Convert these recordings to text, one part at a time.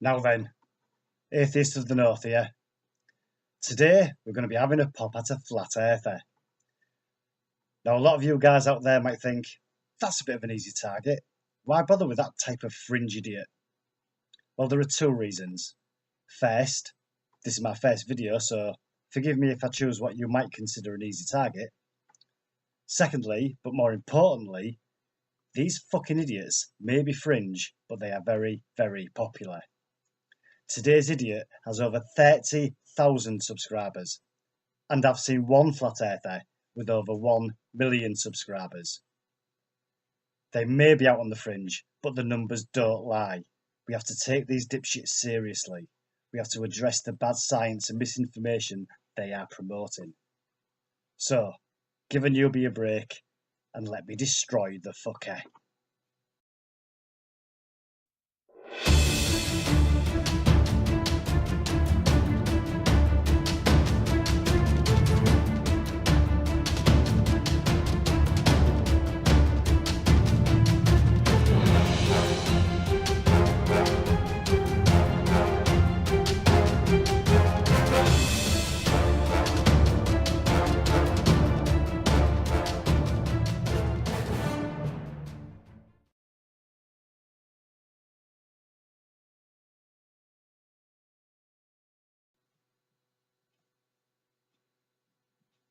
Now then, atheists of the north here. Today we're going to be having a pop at a flat earther. Now a lot of you guys out there might think, that's a bit of an easy target. Why bother with that type of fringe idiot? Well, there are two reasons. First, this is my first video, so forgive me if I choose what you might consider an easy target. Secondly, but more importantly, these fucking idiots may be fringe, but they are very, very popular. Today's idiot has over 30,000 subscribers, and I've seen one flat earther with over 1 million subscribers. They may be out on the fringe, but the numbers don't lie. We have to take these dipshits seriously. We have to address the bad science and misinformation they are promoting. So, give a newbie a break and let me destroy the fucker.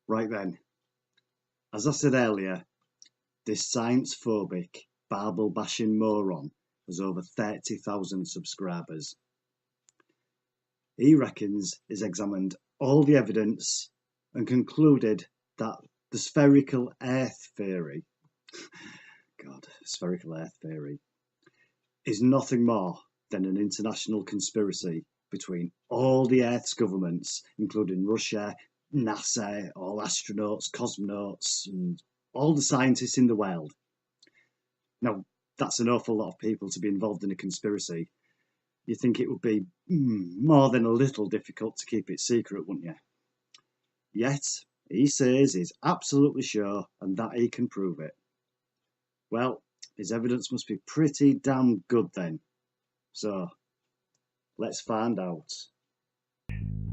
Right then, as I said earlier, this science-phobic, Bible-bashing moron has over 30,000 subscribers. He reckons he's examined all the evidence and concluded that the spherical Earth theory, spherical Earth theory, is nothing more than an international conspiracy between all the Earth's governments, including Russia, NASA, all astronauts, cosmonauts, and all the scientists in the world. Now, that's an awful lot of people to be involved in a conspiracy. You think it would be more than a little difficult to keep it secret, wouldn't you? Yet, he says he's absolutely sure and that he can prove it. Well, his evidence must be pretty damn good then. So, let's find out.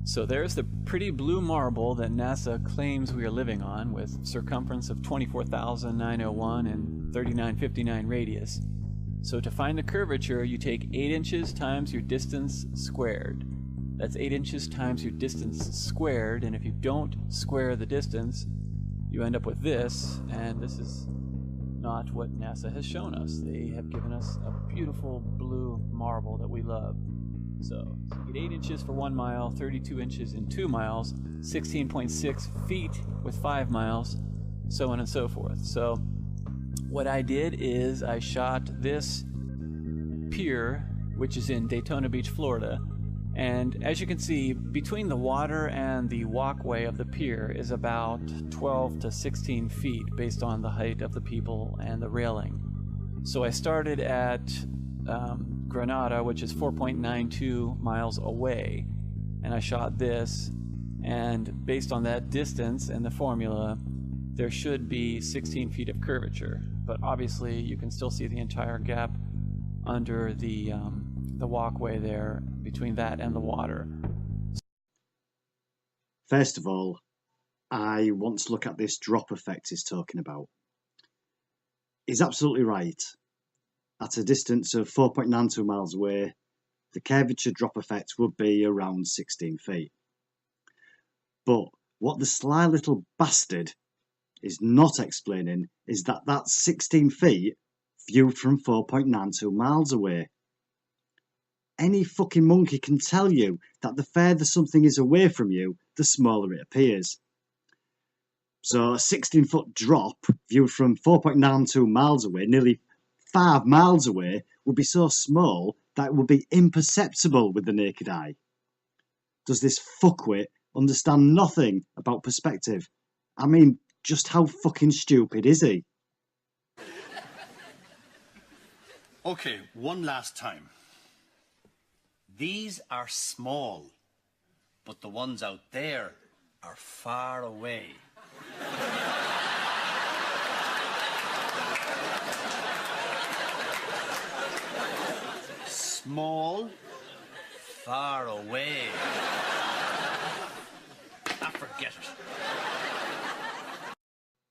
So there's the pretty blue marble that NASA claims we are living on, with circumference of 24,901 and 3959 radius. So to find the curvature, you take 8 inches times your distance squared. That's 8 inches times your distance squared, and if you don't square the distance, you end up with this, and this is not what NASA has shown us. They have given us a beautiful blue marble that we love. So you get 8 inches for 1 mile, 32 inches in 2 miles, 16.6 feet with 5 miles, so on and so forth. So what I did is I shot this pier, which is in Daytona Beach, Florida, and as you can see, between the water and the walkway of the pier is about 12 to 16 feet based on the height of the people and the railing. So I started at Granada, which is 4.92 miles away, and I shot this, and based on that distance and the formula, there should be 16 feet of curvature, but obviously you can still see the entire gap under the walkway there between that and the water. First of all, I want to look at this drop effect he's talking about. He's absolutely right. At a distance of 4.92 miles away, the curvature drop effect would be around 16 feet. But what the sly little bastard is not explaining is that that's 16 feet viewed from 4.92 miles away. Any fucking monkey can tell you that the further something is away from you, the smaller it appears. So a 16-foot drop viewed from 4.92 miles away, nearly 5 miles away, would be so small that it would be imperceptible with the naked eye. Does this fuckwit understand nothing about perspective? I mean, just how fucking stupid is he? Okay, one last time. These are small, but the ones out there are far away. Small, far away. I forget it.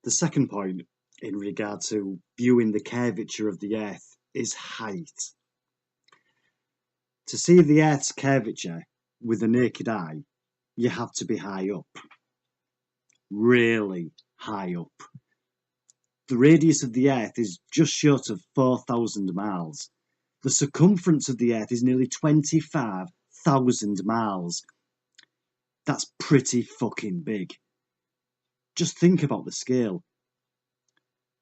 The second point in regard to viewing the curvature of the Earth is height. To see the Earth's curvature with the naked eye, you have to be high up. Really high up. The radius of the Earth is just short of 4,000 miles. The circumference of the Earth is nearly 25,000 miles. That's pretty fucking big. Just think about the scale.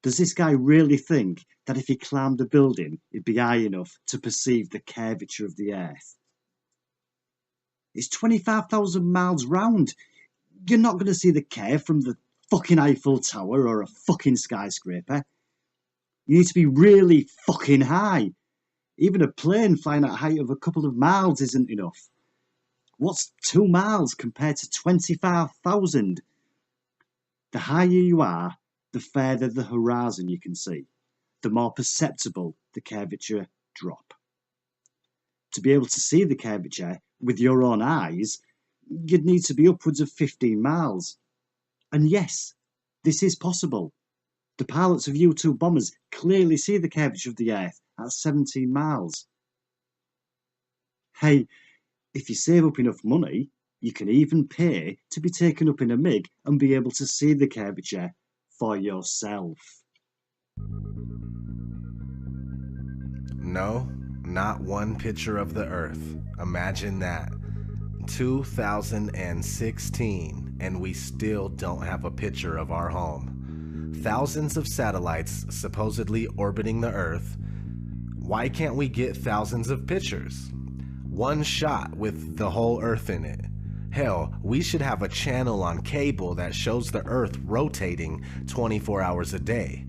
Does this guy really think that if he climbed a building, it'd be high enough to perceive the curvature of the Earth? It's 25,000 miles round. You're not going to see the curve from the fucking Eiffel Tower or a fucking skyscraper. You need to be really fucking high. Even a plane flying at a height of a couple of miles isn't enough. What's 2 miles compared to 25,000? The higher you are, the further the horizon you can see, the more perceptible the curvature drop. To be able to see the curvature with your own eyes, you'd need to be upwards of 15 miles. And yes, this is possible. The pilots of U-2 bombers clearly see the curvature of the Earth at 17 miles. Hey, if you save up enough money, you can even pay to be taken up in a MiG and be able to see the curvature for yourself. No, not one picture of the Earth. Imagine that. 2016, and we still don't have a picture of our home. Thousands of satellites supposedly orbiting the Earth. Why can't we get thousands of pictures? One shot with the whole Earth in it. Hell, we should have a channel on cable that shows the Earth rotating 24 hours a day.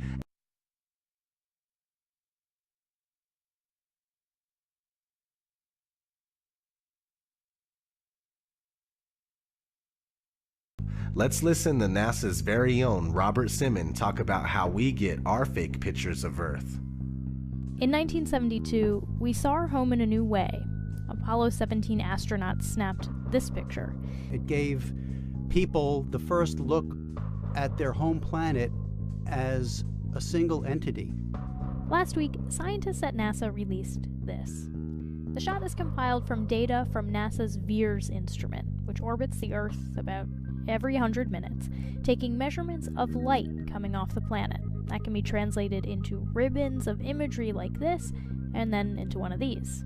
Let's listen to NASA's very own Robert Simon talk about how we get our fake pictures of Earth. In 1972, we saw our home in a new way. Apollo 17 astronauts snapped this picture. It gave people the first look at their home planet as a single entity. Last week, scientists at NASA released this. The shot is compiled from data from NASA's VEERS instrument, which orbits the Earth about every 100 minutes, taking measurements of light coming off the planet. That can be translated into ribbons of imagery like this, and then into one of these.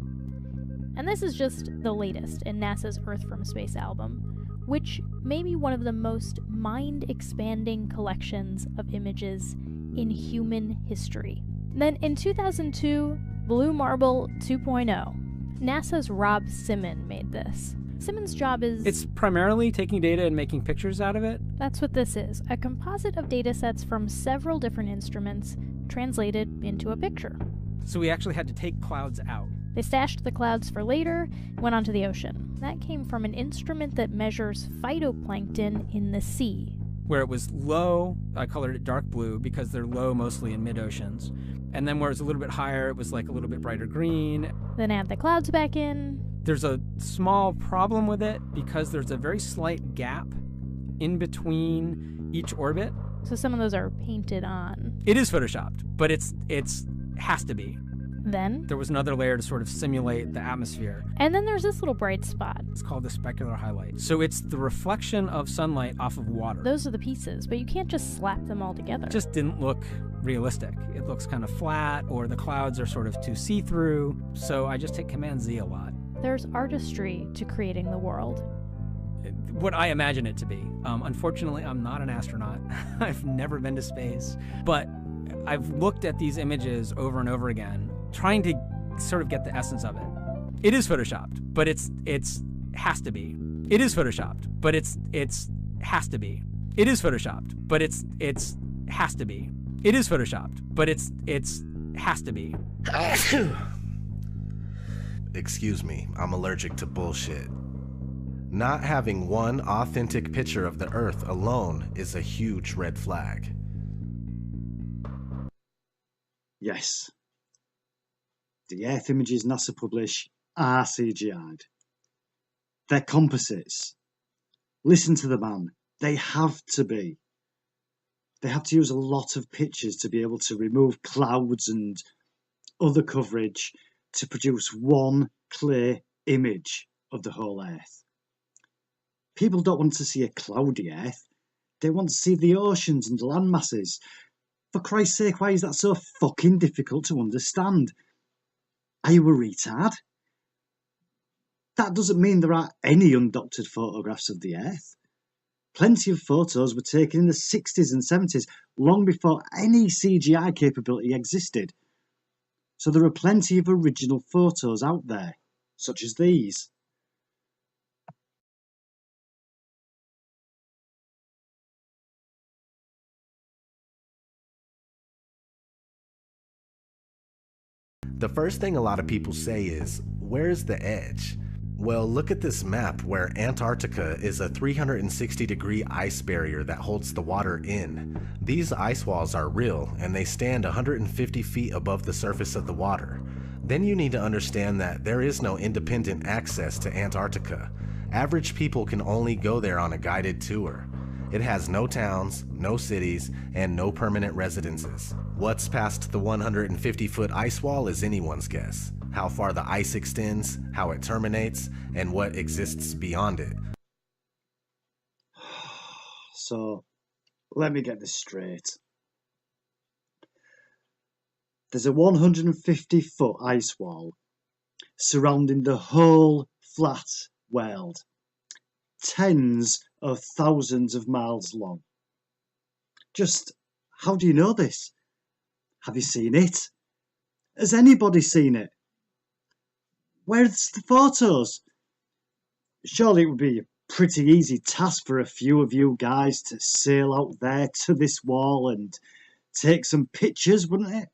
And this is just the latest in NASA's Earth from Space album, which may be one of the most mind-expanding collections of images in human history. Then in 2002, Blue Marble 2.0, NASA's Rob Simon made this. Simon's job is... It's primarily taking data and making pictures out of it. That's what this is, a composite of data sets from several different instruments translated into a picture. So we actually had to take clouds out. They stashed the clouds for later, went onto the ocean. That came from an instrument that measures phytoplankton in the sea. Where it was low, I colored it dark blue because they're low mostly in mid-oceans. And then where it was a little bit higher, it was like a little bit brighter green. Then add the clouds back in. There's a small problem with it because there's a very slight gap in between each orbit. So some of those are painted on. It is photoshopped, but it's has to be. Then there was another layer to sort of simulate the atmosphere. And then there's this little bright spot. It's called the specular highlight. So it's the reflection of sunlight off of water. Those are the pieces, but you can't just slap them all together. It just didn't look realistic. It looks kind of flat, or the clouds are sort of too see-through. So I just hit Command-Z a lot. There's artistry to creating the world. What I imagine it to be. Unfortunately, I'm not an astronaut. I've never been to space. But I've looked at these images over and over again, trying to sort of get the essence of it. It is photoshopped, but it's has to be. It is photoshopped, but it's has to be. It is photoshopped, but it's has to be. It is photoshopped, but it's has to be. Excuse me, I'm allergic to bullshit. Not having one authentic picture of the Earth alone is a huge red flag. Yes. The Earth images NASA publish are CGI'd. They're composites. Listen to the man. They have to be. They have to use a lot of pictures to be able to remove clouds and other coverage to produce one clear image of the whole Earth. People don't want to see a cloudy Earth. They want to see the oceans and land masses. For Christ's sake, why is that so fucking difficult to understand? Are you a retard? That doesn't mean there aren't any undoctored photographs of the Earth. Plenty of photos were taken in the 60s and 70s, long before any CGI capability existed. So there are plenty of original photos out there, such as these. The first thing a lot of people say is, where's the edge? Well, look at this map where Antarctica is a 360-degree ice barrier that holds the water in. These ice walls are real, and they stand 150 feet above the surface of the water. Then you need to understand that there is no independent access to Antarctica. Average people can only go there on a guided tour. It has no towns, no cities, and no permanent residences. What's past the 150-foot ice wall is anyone's guess. How far the ice extends, how it terminates, and what exists beyond it. So, let me get this straight. There's a 150-foot ice wall surrounding the whole flat world, tens of thousands of miles long. Just how do you know this? Have you seen it? Has anybody seen it? Where's the photos? Surely it would be a pretty easy task for a few of you guys to sail out there to this wall and take some pictures, wouldn't it?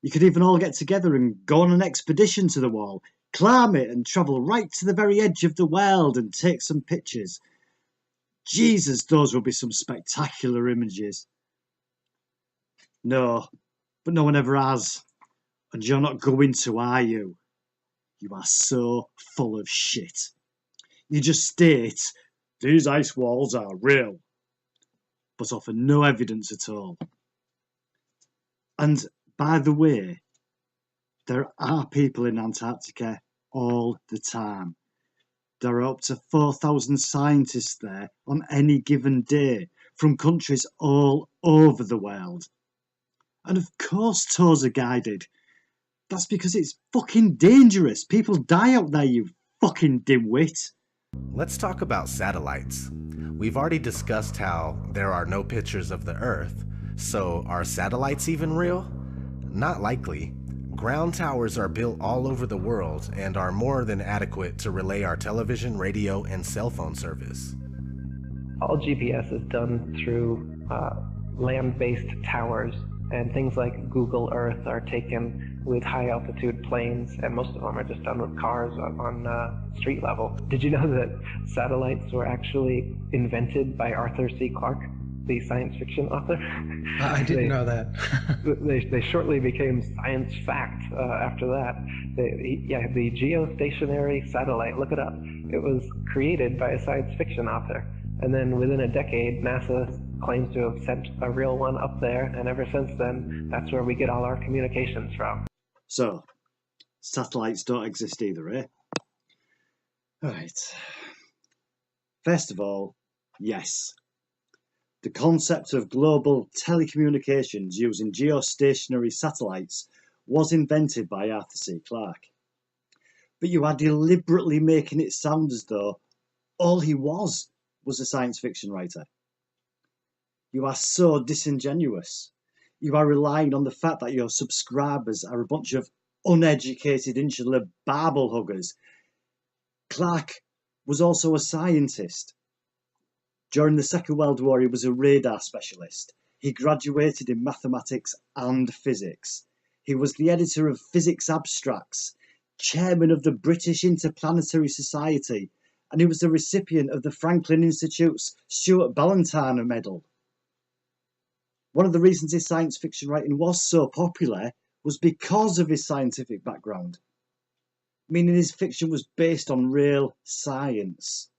You could even all get together and go on an expedition to the wall, climb it and travel right to the very edge of the world and take some pictures. Jesus, those would be some spectacular images. No, but no one ever has. And you're not going to, are you? You are so full of shit. You just state, these ice walls are real, but offer no evidence at all. And by the way, there are people in Antarctica all the time. There are up to 4,000 scientists there on any given day from countries all over the world. And of course tours are guided. That's because it's fucking dangerous. People die out there, you fucking dimwit. Let's talk about satellites. We've already discussed how there are no pictures of the Earth, so are satellites even real? Not likely. Ground towers are built all over the world and are more than adequate to relay our television, radio, and cell phone service. All GPS is done through land-based towers, and things like Google Earth are taken with high-altitude planes, and most of them are just done with cars on street level. Did you know that satellites were actually invented by Arthur C. Clarke, the science fiction author? I didn't know that. they shortly became science fact after that. The geostationary satellite, look it up. It was created by a science fiction author. And then within a decade, NASA claims to have sent a real one up there, and ever since then, that's where we get all our communications from. So, satellites don't exist either, eh? Right. First of all, yes. The concept of global telecommunications using geostationary satellites was invented by Arthur C. Clarke. But you are deliberately making it sound as though all he was a science fiction writer. You are so disingenuous. You are relying on the fact that your subscribers are a bunch of uneducated insular barbel huggers. Clarke was also a scientist. During the Second World War, he was a radar specialist. He graduated in mathematics and physics. He was the editor of Physics Abstracts, chairman of the British Interplanetary Society, and he was the recipient of the Franklin Institute's Stuart Ballantyne Medal. One of the reasons his science fiction writing was so popular was because of his scientific background. meaning his fiction was based on real science.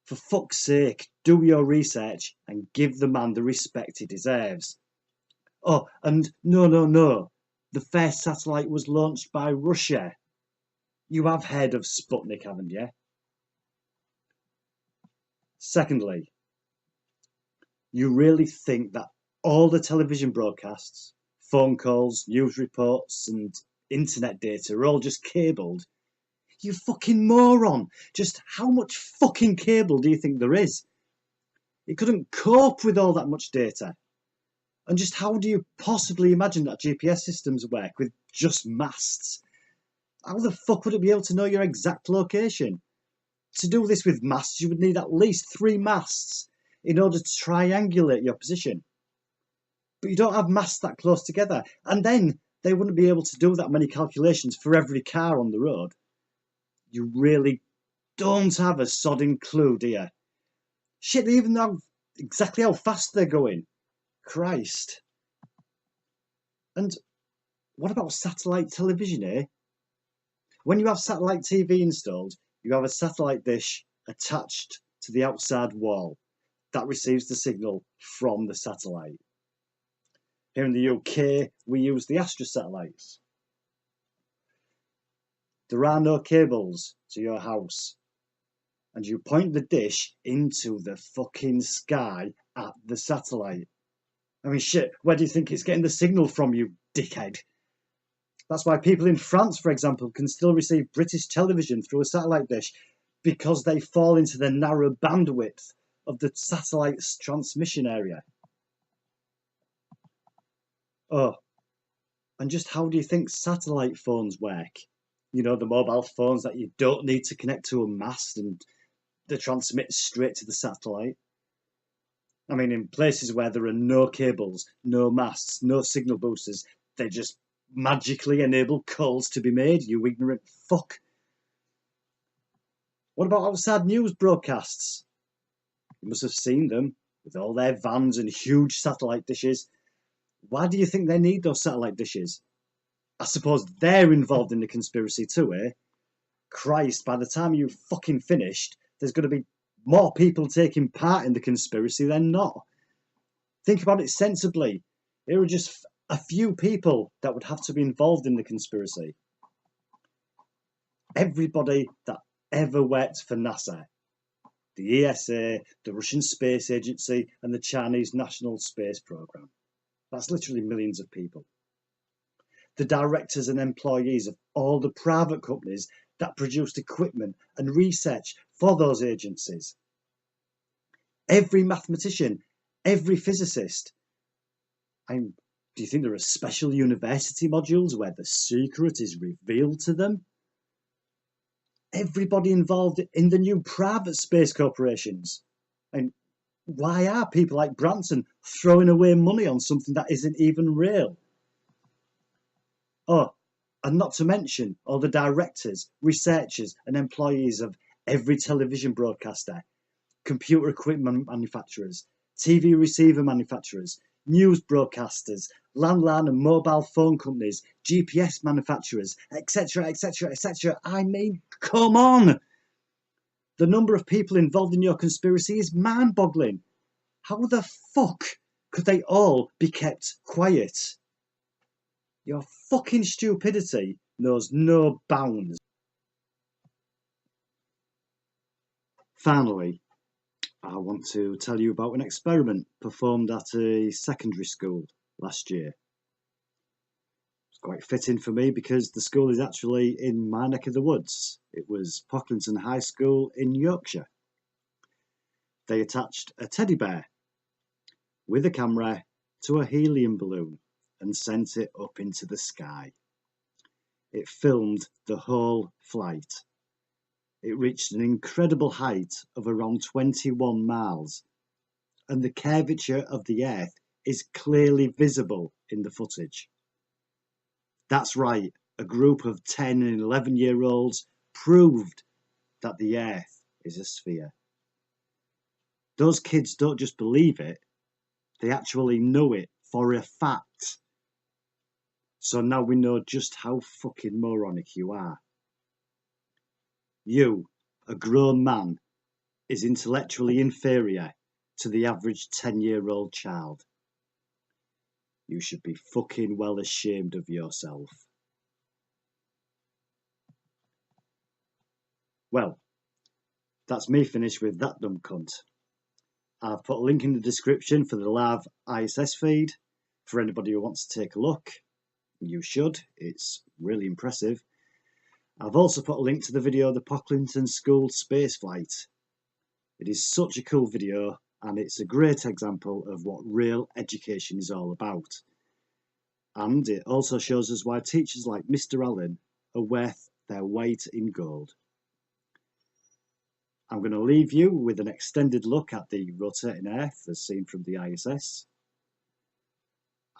For fuck's sake, do your research and give the man the respect he deserves. Oh, and no. The first satellite was launched by Russia. You have heard of Sputnik, haven't you? Secondly, you really think that all the television broadcasts, phone calls, news reports, and internet data are all just cabled? You fucking moron! Just how much fucking cable do you think there is? It couldn't cope with all that much data. And just how do you possibly imagine that GPS systems work with just masts? How the fuck would it be able to know your exact location? To do this with masts, you would need at least 3 masts in order to triangulate your position. But you don't have masts that close together, and then they wouldn't be able to do that many calculations for every car on the road. You really don't have a sodding clue, do you? Shit, they even know exactly how fast they're going. Christ. And what about satellite television, eh? When you have satellite TV installed, you have a satellite dish attached to the outside wall that receives the signal from the satellite. Here in the UK, we use the Astra satellites. There are no cables to your house, and you point the dish into the fucking sky at the satellite. I mean, shit, where do you think it's getting the signal from, you dickhead? That's why people in France, for example, can still receive British television through a satellite dish, because they fall into the narrow bandwidth of the satellite's transmission area. Oh, and just how do you think satellite phones work? You know, the mobile phones that you don't need to connect to a mast and they transmit straight to the satellite. I mean, in places where there are no cables, no masts, no signal boosters, they just magically enable calls to be made, you ignorant fuck. What about outside news broadcasts? You must have seen them, with all their vans and huge satellite dishes. Why do you think they need those satellite dishes? I suppose they're involved in the conspiracy too, eh? Christ, by the time you've fucking finished, there's going to be more people taking part in the conspiracy than not. Think about it sensibly. There are just a few people that would have to be involved in the conspiracy. Everybody that ever worked for NASA, the ESA, the Russian Space Agency, and the Chinese National Space Program. That's literally millions of people. The directors and employees of all the private companies that produced equipment and research for those agencies. Every mathematician, every physicist. Do you think there are special university modules where the secret is revealed to them? Everybody involved in the new private space corporations. And why are people like Branson throwing away money on something that isn't even real? Oh, and not to mention all the directors, researchers and employees of every television broadcaster, computer equipment manufacturers, TV receiver manufacturers, news broadcasters, landline and mobile phone companies, GPS manufacturers, etc, etc, etc. I mean, come on! The number of people involved in your conspiracy is mind-boggling. How the fuck could they all be kept quiet? Your fucking stupidity knows no bounds. Finally, I want to tell you about an experiment performed at a secondary school last year. It's quite fitting for me because the school is actually in my neck of the woods. It was Pocklington High School in Yorkshire. They attached a teddy bear with a camera to a helium balloon and sent it up into the sky. It filmed the whole flight. It reached an incredible height of around 21 miles, and the curvature of the Earth is clearly visible in the footage. That's right, a group of 10 and 11-year-olds proved that the Earth is a sphere. Those kids don't just believe it, they actually know it for a fact. So now we know just how fucking moronic you are. you, a grown man, is intellectually inferior to the average 10-year-old child. You should be fucking well ashamed of yourself. Well, that's me finished with that dumb cunt. I've put a link in the description for the live ISS feed for anybody who wants to take a look. You should, it's really impressive. I've also put a link to the video of the Pocklington school spaceflight. It is such a cool video and it's a great example of what real education is all about. And it also shows us why teachers like Mr. Allen are worth their weight in gold. I'm going to leave you with an extended look at the rotating Earth as seen from the ISS.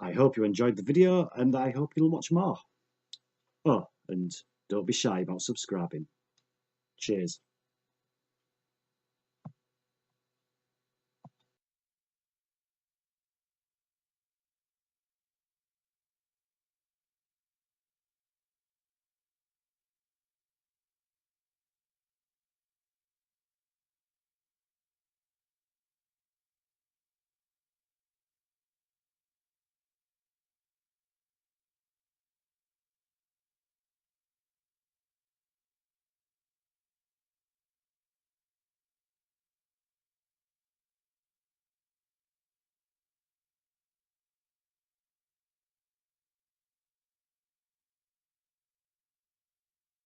I hope you enjoyed the video and I hope you'll watch more. Oh, and don't be shy about subscribing. Cheers.